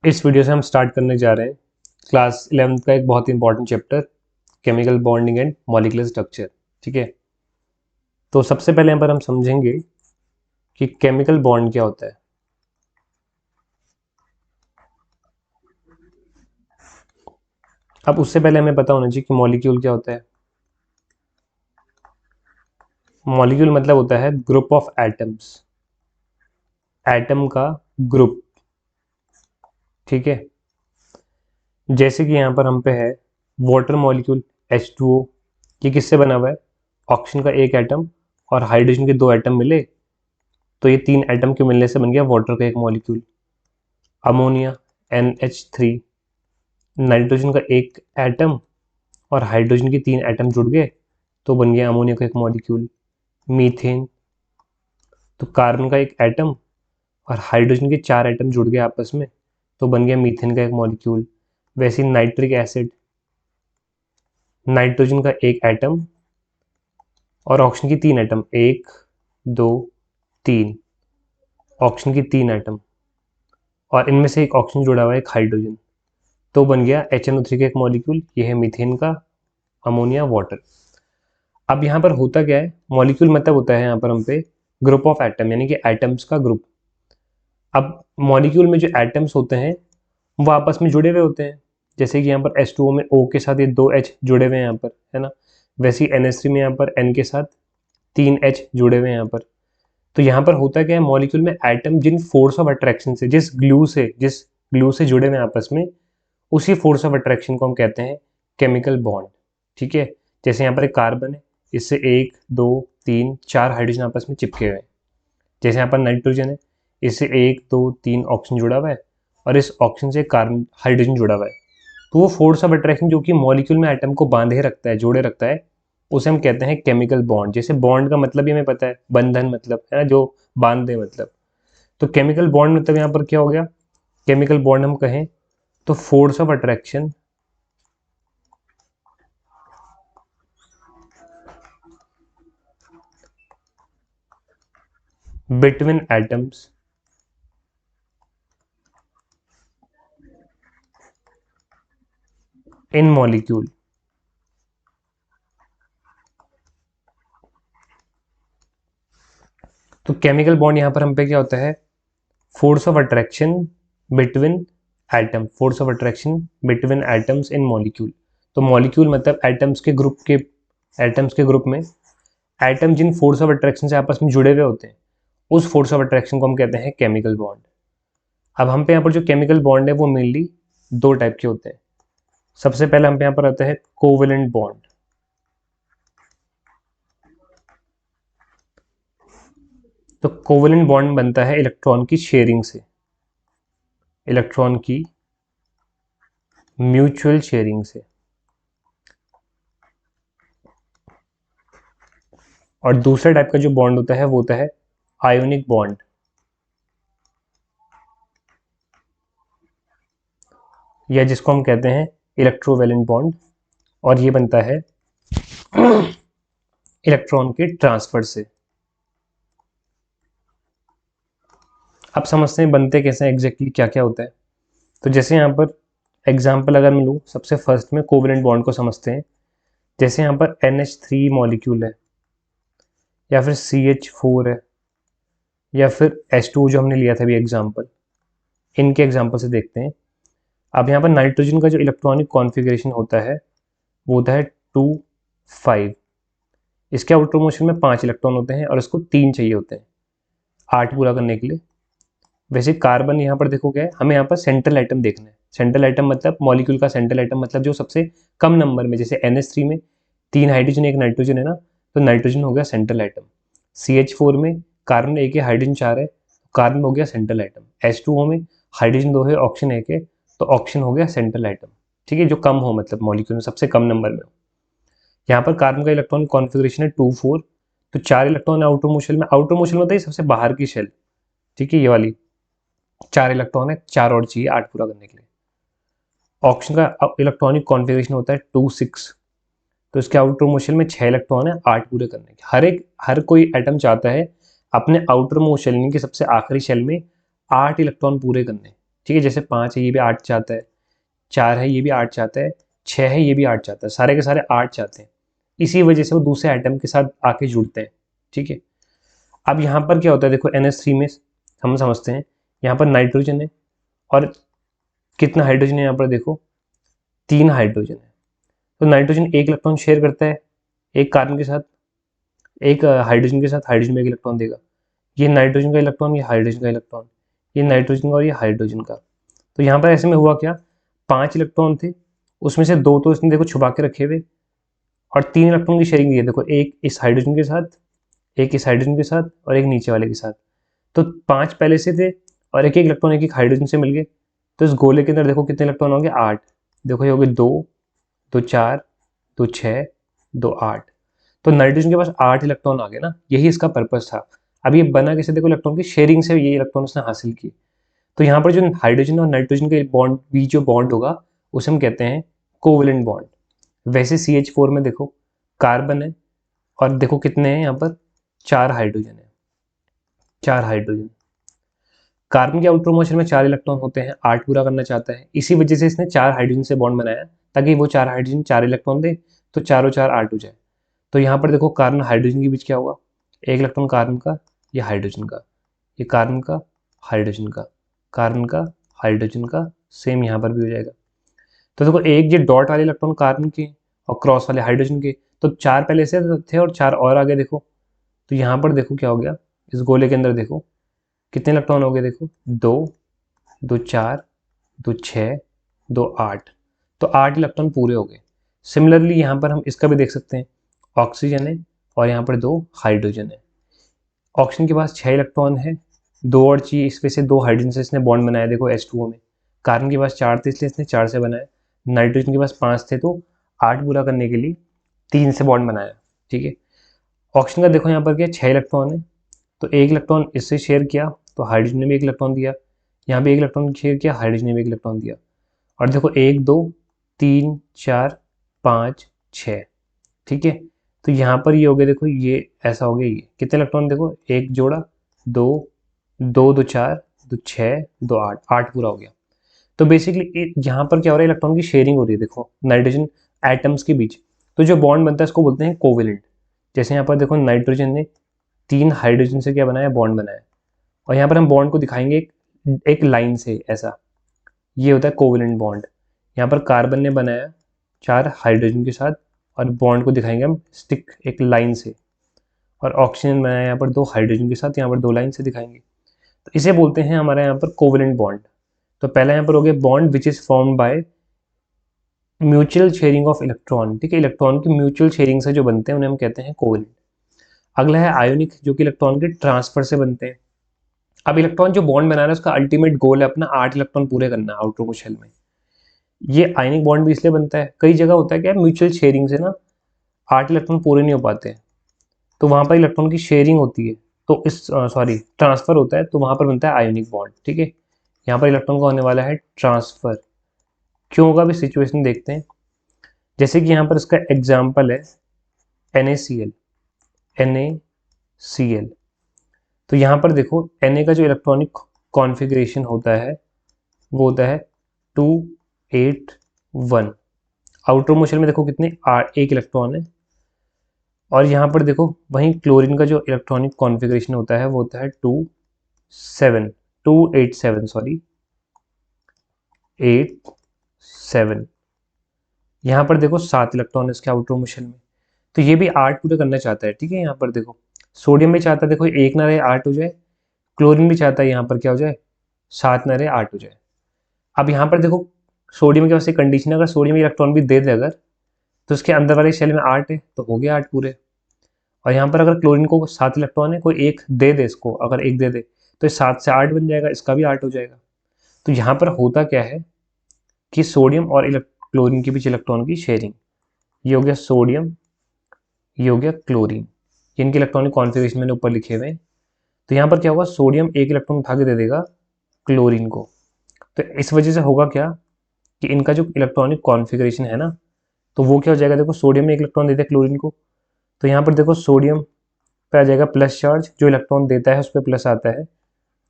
इस वीडियो से हम स्टार्ट करने जा रहे हैं क्लास 11th का एक बहुत ही important chapter chemical bonding and molecular structure. ठीक है, तो सबसे पहले यहाँ पर हम समझेंगे कि केमिकल बॉन्ड क्या होता है। अब उससे पहले हमें पता होना चाहिए कि मॉलिक्यूल क्या होता है। मॉलिक्यूल मतलब होता है ग्रुप ऑफ एटम्स, एटम का ग्रुप। ठीक है, जैसे कि यहाँ पर हम पे है वाटर मॉलिक्यूल H2O। ये किससे बना हुआ है? ऑक्सीजन का एक एटम और हाइड्रोजन के दो एटम मिले, तो ये तीन एटम के मिलने से बन गया वाटर का एक मॉलिक्यूल। अमोनिया NH3, नाइट्रोजन का एक एटम और हाइड्रोजन की तीन एटम जुड़ गए तो बन गया अमोनिया का एक मॉलिक्यूल। मीथेन, तो कार्बन का एक एटम और हाइड्रोजन के चार एटम जुड़ गए आपस में तो बन गया मीथेन का एक मॉलिक्यूल। वैसे ही नाइट्रिक एसिड, नाइट्रोजन का एक एटम और ऑक्सीजन की तीन एटम, एक दो तीन, ऑक्सीजन की तीन एटम और इनमें से एक ऑक्सीजन जुड़ा हुआ है एक हाइड्रोजन, तो बन गया HNO3 का एक मॉलिक्यूल। ये है मीथेन का अमोनिया वाटर। अब यहाँ पर होता क्या है, मॉलिक्यूल मतलब होता है यहाँ पर हम पे ग्रुप ऑफ एटम, यानी कि एटम्स का ग्रुप। अब मॉलिक्यूल में जो एटम्स होते हैं वो आपस में जुड़े हुए होते हैं, जैसे कि यहाँ पर H2O में O के साथ ये दो H जुड़े हुए हैं यहाँ पर, है ना। वैसे ही NH3 में यहाँ पर N के साथ तीन H जुड़े हुए हैं यहाँ पर। तो यहाँ पर होता क्या है, मॉलिक्यूल में एटम जिन फोर्स ऑफ अट्रैक्शन से, जिस ग्लू से जुड़े हुए हैं आपस में, उसी फोर्स ऑफ अट्रैक्शन को हम कहते हैं केमिकल बॉन्ड। ठीक है, जैसे यहाँ पर एक कार्बन है, इससे एक दो तीन चार हाइड्रोजन आपस में चिपके हुए हैं। जैसे यहाँ पर नाइट्रोजन है, इससे एक दो तीन ऑक्सीजन जुड़ा हुआ है और इस ऑक्सीजन से कार्बन हाइड्रोजन जुड़ा हुआ है। तो वो फोर्स ऑफ अट्रैक्शन जो कि मॉलिक्यूल में एटम को बांधे रखता है, जोड़े रखता है, उसे हम कहते हैं केमिकल बॉन्ड। जैसे बॉन्ड का मतलब ही हमें पता है, बंधन मतलब, है ना, जो बांध दे मतलब। तो केमिकल बॉन्ड मतलब यहाँ पर क्या हो गया, केमिकल बॉन्ड हम कहें तो force of attraction between atoms in molecule. तो केमिकल बॉन्ड यहाँ पर हम पे क्या होता है, force of attraction between atom, force of attraction between atoms in molecule. तो मॉलिक्यूल मतलब एटम्स के ग्रुप में एटम जिन फोर्स ऑफ अट्रैक्शन से आपस में जुड़े हुए होते हैं, उस फोर्स ऑफ अट्रैक्शन को हम कहते हैं केमिकल बॉन्ड। अब हम पे यहाँ पर जो केमिकल बॉन्ड है वो मेनली दो टाइप के होते हैं। सबसे पहले हम पे यहाँ पर आता है कोवेलेंट बॉन्ड। तो कोवेलेंट बॉन्ड बनता है इलेक्ट्रॉन की शेयरिंग से, इलेक्ट्रॉन की म्यूचुअल शेयरिंग से। और दूसरा टाइप का जो बॉन्ड होता है वो होता है आयोनिक बॉन्ड, या जिसको हम कहते हैं इलेक्ट्रोवैलेंट बॉन्ड। और ये बनता है इलेक्ट्रॉन के ट्रांसफर से। अब समझते हैं बनते कैसे हैं, एग्जैक्टली क्या क्या होता है। तो जैसे यहाँ पर एग्जाम्पल अगर मैं लूँ, सबसे फर्स्ट में कोवेलेंट बॉन्ड को समझते हैं। जैसे यहाँ पर NH3 मॉलिक्यूल है, या फिर CH4 है, या फिर H2 जो हमने लिया था अभी एग्जाम्पल, इनके एग्जाम्पल से देखते हैं। अब यहाँ पर नाइट्रोजन का जो इलेक्ट्रॉनिक कॉन्फ़िगरेशन होता है वो होता है 2 5। इसके आउटर मोशन में 5 इलेक्ट्रॉन होते हैं और इसको 3 चाहिए होते हैं 8 पूरा करने के लिए। वैसे कार्बन यहाँ पर देखो क्या है, हमें यहाँ पर सेंट्रल एटम देखना है। सेंट्रल एटम मतलब मॉलिक्यूल का सेंट्रल एटम मतलब जो सबसे कम नंबर में, जैसे NH3 में 3 हाइड्रोजन 1 नाइट्रोजन है ना, तो नाइट्रोजन हो गया सेंट्रल एटम। CH4 में कार्बन 1 है, हाइड्रोजन 4 है, कार्बन हो गया सेंट्रल एटम। H2O में हाइड्रोजन 2 है, ऑक्सीजन 1 है, तो ऑक्सीजन हो गया सेंट्रल एटम। ठीक है, जो कम हो मतलब मॉलिक्यूल में सबसे कम नंबर में हो। यहाँ पर कार्बन का इलेक्ट्रॉनिक कॉन्फ़िगरेशन है 2 4। तो 4 इलेक्ट्रॉन आउटर मोशन में, आउटर मोशन होता है सबसे बाहर की शेल। ठीक है, ये वाली 4 इलेक्ट्रॉन है, 4 और चाहिए 8 पूरा करने के लिए। ऑक्सीजन का इलेक्ट्रॉनिक कॉन्फ़िगरेशन होता है 2 6। तो इसके आउटर मोशन में 6 इलेक्ट्रॉन है 8 पूरे करने के। हर कोई एटम चाहता है अपने आउटर मोस्ट शेल यानी कि सबसे आखिरी शेल में 8 इलेक्ट्रॉन पूरे करने। ठीक है, जैसे 5 है ये भी 8 चाहता है, 4 है ये भी 8 चाहता है, 6 है ये भी 8 चाहता है, सारे के सारे 8 चाहते हैं। इसी वजह से वो दूसरे एटम के साथ आके जुड़ते हैं। ठीक है, अब यहाँ पर क्या होता है, देखो NH3 में हम समझते हैं, यहाँ पर नाइट्रोजन है और कितना हाइड्रोजन है, यहाँ पर देखो 3 हाइड्रोजन है। तो नाइट्रोजन एक इलेक्ट्रॉन शेयर करता है एक कार्बन के साथ, एक हाइड्रोजन के साथ, हाइड्रोजन में एक इलेक्ट्रॉन देगा। ये नाइट्रोजन का इलेक्ट्रॉन, ये हाइड्रोजन का इलेक्ट्रॉन, ये नाइट्रोजन का और ये हाइड्रोजन का। तो यहाँ पर ऐसे में हुआ क्या, 5 इलेक्ट्रॉन थे, उसमें से 2 तो इसने देखो छुपा के रखे हुए और 3 इलेक्ट्रॉन की शेयरिंग दी है। देखो एक इस हाइड्रोजन के साथ, एक इस हाइड्रोजन के साथ और एक नीचे वाले के साथ। तो 5 पहले से थे और एक एक इलेक्ट्रॉन एक एक हाइड्रोजन से मिल गए। तो इस गोले के अंदर देखो कितने इलेक्ट्रॉन होंगे, 8। देखो ये हो गए 2, 2 4, 2 6, 2 8। तो नाइट्रोजन के पास 8 इलेक्ट्रॉन आ गए ना, यही इसका पर्पस था। अब ये बना कैसे, देखो इलेक्ट्रॉन की शेयरिंग से ये इलेक्ट्रॉन उसने हासिल की। तो यहाँ पर जो हाइड्रोजन और नाइट्रोजन के बॉन्ड बीच जो बॉन्ड होगा उसे हम कहते हैं कोवेलेंट बॉन्ड। वैसे CH4 में देखो कार्बन है और देखो कितने हैं यहाँ पर, 4 हाइड्रोजन है, 4 हाइड्रोजन। कार्बन के आउटर मोशन में 4 इलेक्ट्रॉन होते हैं, 8 पूरा करना चाहता है, इसी वजह से इसने 4 हाइड्रोजन से बॉन्ड बनाया ताकि वो 4 हाइड्रोजन 4 इलेक्ट्रॉन दे, तो चारों 4 8 हो जाए। तो यहाँ पर देखो कार्बन हाइड्रोजन के बीच क्या होगा, एक इलेक्ट्रॉन कार्बन का, ये हाइड्रोजन का, ये कार्बन का, हाइड्रोजन का, कार्बन का, हाइड्रोजन का, सेम यहाँ पर भी हो जाएगा। तो देखो एक ये डॉट वाले इलेक्ट्रॉन कार्बन के और क्रॉस वाले हाइड्रोजन के, तो 4 पहले से थे और 4 और आगे देखो। तो यहाँ पर देखो क्या हो गया, इस गोले के अंदर देखो कितने इलेक्ट्रॉन हो गए, देखो 2, 2 4, 2 6, 2 8। तो 8 इलेक्ट्रॉन पूरे हो गए। सिमिलरली यहाँ पर हम इसका भी देख सकते हैं, ऑक्सीजन है और यहाँ पर 2 हाइड्रोजन है। ऑक्सीजन के पास 6 इलेक्ट्रॉन है, 2 और चाहिए, इस वजह से 2 हाइड्रोजन से इसने बॉन्ड बनाया, देखो H2O में। कार्बन के पास 4 थे इसलिए इसने 4 से बनाया। नाइट्रोजन के पास 5 थे तो 8 पूरा करने के लिए 3 से बॉन्ड बनाया। ठीक है, ऑक्सीजन का देखो यहाँ पर क्या 6 इलेक्ट्रॉन है, तो एक इलेक्ट्रॉन इससे शेयर किया तो हाइड्रोजन ने भी एक इलेक्ट्रॉन दिया, यहाँ भी एक इलेक्ट्रॉन शेयर किया, हाइड्रोजन ने भी एक इलेक्ट्रॉन दिया। और देखो 1 2 3 4 5 6। ठीक है, तो यहाँ पर ये हो गया, देखो ये ऐसा हो गया, ये कितने इलेक्ट्रॉन देखो, एक जोड़ा, 2 2 2 4 2 6 2 8, 8 पूरा हो गया। तो बेसिकली यहाँ पर क्या हो रहा है, इलेक्ट्रॉन की शेयरिंग हो रही है, देखो नाइट्रोजन एटम्स के बीच। तो जो बॉन्ड बनता है इसको बोलते हैं कोवेलेंट। जैसे यहाँ पर देखो नाइट्रोजन ने 3 हाइड्रोजन से क्या बनाया, बॉन्ड बनाया। और यहाँ पर हम बॉन्ड को दिखाएंगे एक लाइन से, ऐसा ये होता है कोवेलेंट बॉन्ड। यहाँ पर कार्बन ने बनाया 4 हाइड्रोजन के साथ और बॉन्ड को दिखाएंगे हम स्टिक एक लाइन से। और ऑक्सीजन बनाया यहाँ पर 2 हाइड्रोजन के साथ, यहाँ पर 2 लाइन से दिखाएंगे। तो इसे बोलते हैं हमारे यहाँ पर कोवेलेंट बॉन्ड। तो पहला यहाँ पर हो गया bond which is formed by mutual sharing of electron. ठीक है, इलेक्ट्रॉन की म्यूचुअल शेयरिंग से जो बनते हैं उन्हें हम कहते हैं कोवेलेंट। अगला है आयोनिक, जो कि इलेक्ट्रॉन के ट्रांसफर से बनते हैं। अब इलेक्ट्रॉन जो बॉन्ड बना रहा है उसका अल्टीमेट गोल है अपना 8 इलेक्ट्रॉन पूरे करना आउटर को शेल में। ये आयनिक बॉन्ड भी इसलिए बनता है, कई जगह होता है क्या, म्यूचुअल शेयरिंग से ना 8 इलेक्ट्रॉन पूरे नहीं हो पाते हैं, तो वहां पर इलेक्ट्रॉन की शेयरिंग होती है, तो इस सॉरी ट्रांसफर होता है, तो वहां पर बनता है आयोनिक बॉन्ड। ठीक है, यहाँ पर इलेक्ट्रॉन का होने वाला है ट्रांसफर। क्यों होगा, भी सिचुएशन देखते हैं। जैसे कि यहाँ पर इसका एग्जाम्पल है NaCl, NaCl। तो यहाँ पर देखो Na का जो इलेक्ट्रॉनिक कॉन्फ़िगरेशन होता है वो होता है 281। आउटर मोशन में देखो कितने, एक इलेक्ट्रॉन है। और यहाँ पर देखो वहीं क्लोरीन का जो इलेक्ट्रॉनिक कॉन्फ़िगरेशन होता है वो होता है 287 सॉरी 87। यहाँ पर देखो 7 इलेक्ट्रॉन इसके आउटर मोशन में, तो ये भी 8 पूरे करना चाहता है। ठीक है, यहाँ पर देखो सोडियम भी चाहता है, देखो 1 ना रहे 8 हो जाए। क्लोरीन भी चाहता है यहाँ पर क्या हो जाए, 7 ना रहे 8 हो जाए। अब यहाँ पर देखो सोडियम के पास एक कंडीशन है, अगर सोडियम इलेक्ट्रॉन भी दे दे अगर, तो उसके अंदर वाले शेल में 8 है तो हो गया 8 पूरे। और यहाँ पर अगर क्लोरीन को 7 इलेक्ट्रॉन है, कोई एक दे दे इसको, अगर एक दे दे तो 7 से 8 बन जाएगा, इसका भी 8 हो जाएगा। तो यहाँ पर होता क्या है कि सोडियम और क्लोरीन के बीच इलेक्ट्रॉन की शेयरिंग, ये हो गया सोडियम, ये हो गया क्लोरीन, इनके इलेक्ट्रॉनिक कॉन्फ़िगरेशन मैंने ऊपर लिखे हुए हैं। तो यहाँ पर क्या होगा, सोडियम एक इलेक्ट्रॉन उठा के दे देगा क्लोरीन को। तो इस वजह से होगा क्या कि इनका जो इलेक्ट्रॉनिक कॉन्फ़िगरेशन है ना, तो वो क्या हो जाएगा, देखो सोडियम में एक इलेक्ट्रॉन देता है क्लोरीन को, तो यहाँ पर देखो सोडियम पे आ जाएगा प्लस चार्ज, जो इलेक्ट्रॉन देता है उस पर प्लस आता है,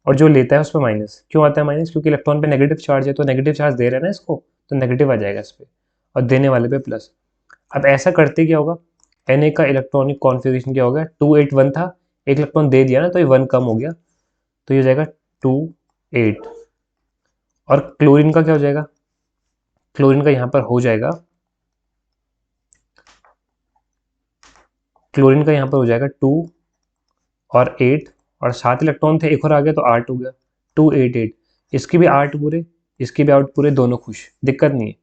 और जो लेता है उस पर माइनस। क्यों आता है माइनस? क्योंकि इलेक्ट्रॉन पे नेगेटिव चार्ज है, तो नेगेटिव चार्ज दे रहे हैं ना इसको, तो नेगेटिव आ जाएगा इस पर, और देने वाले पे प्लस। अब ऐसा करते क्या होगा, Na का इलेक्ट्रॉनिक कॉन्फ़िगरेशन क्या हो गया, 281 था, एक इलेक्ट्रॉन दे दिया ना तो ये 1 कम हो गया, तो ये हो जाएगा 2 8। और क्लोरीन का क्या हो जाएगा, क्लोरीन का यहाँ पर हो जाएगा, क्लोरीन का यहाँ पर हो जाएगा 2 और 8, और 7 इलेक्ट्रॉन थे, एक और आ गया तो 8 हो गया, 288। इसके भी 8 पूरे, इसके भी 8 पूरे, दोनों खुश, दिक्कत नहीं है।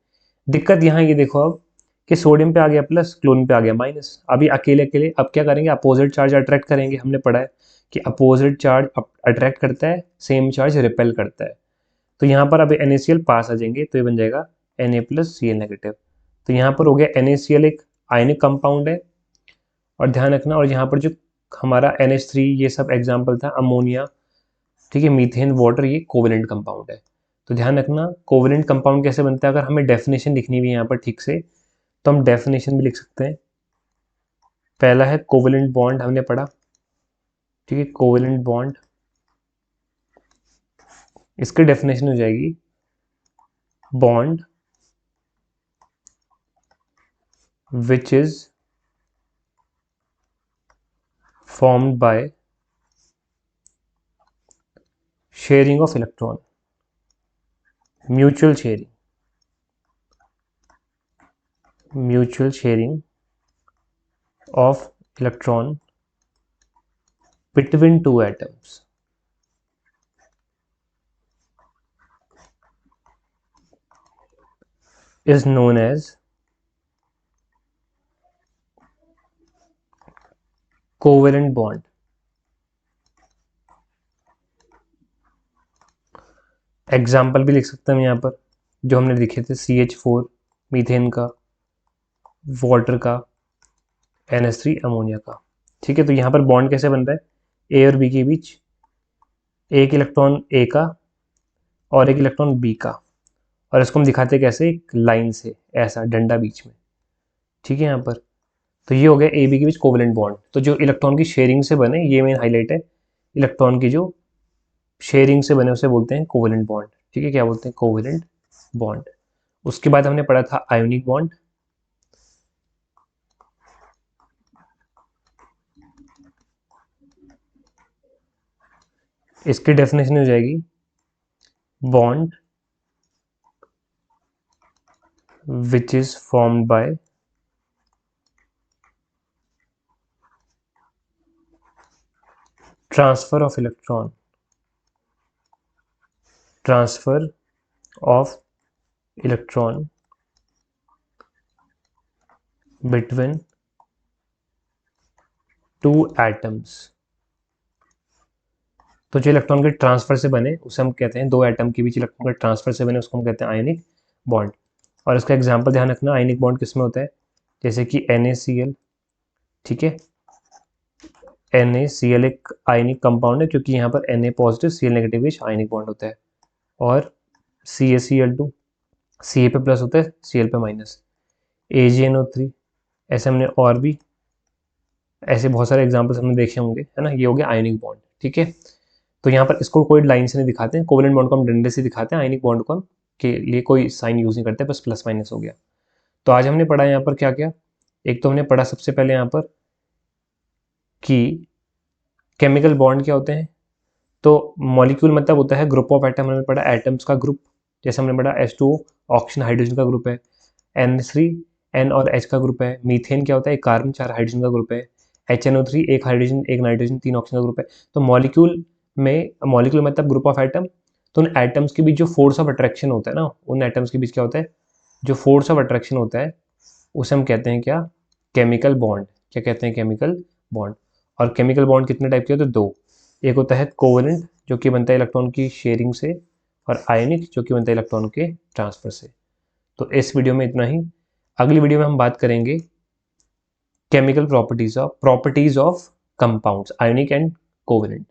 दिक्कत यहाँ ये देखो अब कि सोडियम पे आ गया प्लस, क्लोरीन पे आ गया माइनस। अभी अकेले अकेले अब क्या करेंगे, अपोजिट चार्ज अट्रैक्ट करेंगे। हमने पढ़ा है कि अपोजिट चार्ज अट्रैक्ट करता है, सेम चार्ज रिपेल करता है। तो यहाँ पर अब NaCl पास आ जाएंगे, तो ये बन जाएगा Na प्लस Cl नेगेटिव। तो यहाँ पर हो गया NaCl एक आयनिक कंपाउंड है, और ध्यान रखना, और यहाँ पर जो हमारा NH3 ये सब एग्जाम्पल था, अमोनिया, ठीक है, मीथेन, वाटर, ये कोवेलेंट कंपाउंड है। तो ध्यान रखना कोवेलेंट कंपाउंड कैसे बनता है, अगर हमें डेफिनेशन लिखनी हुई है यहाँ पर ठीक से, तो हम डेफिनेशन भी लिख सकते हैं। पहला है कोवेलेंट बॉन्ड, हमने पढ़ा, ठीक है, कोवेलेंट बॉन्ड, इसकी डेफिनेशन हो जाएगी bond which is formed by sharing of electron, mutual sharing of electron between two atoms is known as covalent bond. Example भी लिख सकते हैं यहाँ पर, जो हमने लिखे थे, CH4 मीथेन का, वाटर का, NH3 अमोनिया का, ठीक है। तो यहाँ पर बॉन्ड कैसे बन रहा है, A और B के बीच, एक इलेक्ट्रॉन A का और एक इलेक्ट्रॉन B का, और इसको हम दिखाते कैसे, एक लाइन से, ऐसा डंडा बीच में, ठीक है यहाँ पर। तो ये हो गया A B के बीच कोवेलेंट बॉन्ड। तो जो इलेक्ट्रॉन की शेयरिंग से बने, ये मेन हाईलाइट है, इलेक्ट्रॉन की जो शेयरिंग से बने उसे बोलते हैं कोवेलेंट बॉन्ड, ठीक है, क्या बोलते हैं, कोवेलेंट बॉन्ड। उसके बाद हमने पढ़ा था आयोनिक बॉन्ड, इसकी डेफिनेशन हो जाएगी bond which is formed by transfer of electron, transfer of electron between two atoms. तो जो इलेक्ट्रॉन के ट्रांसफर से बने उसे हम कहते हैं, दो एटम के बीच इलेक्ट्रॉन के ट्रांसफर से बने उसको हम कहते हैं आयनिक बॉन्ड। और इसका एग्जांपल ध्यान रखना, आयनिक बॉन्ड किस में होता है, जैसे कि NaCl, ठीक है, NaCl एक आयनिक कंपाउंड है, क्योंकि यहाँ पर Na पॉजिटिव Cl नेगेटिव बीच आयनिक बॉन्ड होता है। और CaCl2 Ca पे प्लस होता है, Cl पे माइनस, AgNO3, ऐसे हमने और भी ऐसे बहुत सारे एग्जाम्पल्स हमने देखे होंगे, है ना। ये हो गया आयनिक बॉन्ड, ठीक है। तो यहाँ पर इसको कोई लाइन से नहीं दिखाते हैं, कोवेलेंट बॉन्ड को हम डंडे से दिखाते हैं, आयनिक बॉन्ड को हम के लिए कोई साइन यूज नहीं करते, बस प्लस माइनस हो गया। तो आज हमने पढ़ा यहाँ पर क्या क्या, एक तो हमने पढ़ा सबसे पहले यहाँ पर कि केमिकल बॉन्ड क्या होते हैं। तो मॉलिक्यूल मतलब होता है ग्रुप ऑफ एटम, हमने पढ़ा एटम्स का ग्रुप, जैसे हमने पढ़ा H2O ऑक्सीजन हाइड्रोजन का ग्रुप है, NH3 N और H का ग्रुप है, मीथेन क्या होता है, एक कार्बन 4 हाइड्रोजन का ग्रुप है, HNO3 एक हाइड्रोजन एक नाइट्रोजन 3 ऑक्सीजन का ग्रुप है। तो मॉलिक्यूल मतलब ग्रुप ऑफ एटम, तो उन एटम्स के बीच जो फोर्स ऑफ अट्रैक्शन होता है ना, उन एटम्स के बीच क्या होता है, जो फोर्स ऑफ अट्रैक्शन होता है उसे हम कहते हैं क्या, केमिकल बॉन्ड। क्या कहते हैं, केमिकल बॉन्ड। और केमिकल बॉन्ड कितने टाइप के होते हैं, दो, एक होता है कोवेलेंट जो कि बनता है इलेक्ट्रॉन की शेयरिंग से, और आयनिक जो कि बनता है इलेक्ट्रॉन के ट्रांसफर से। तो इस वीडियो में इतना ही। अगली वीडियो में हम बात करेंगे chemical properties of compounds, ionic and covalent.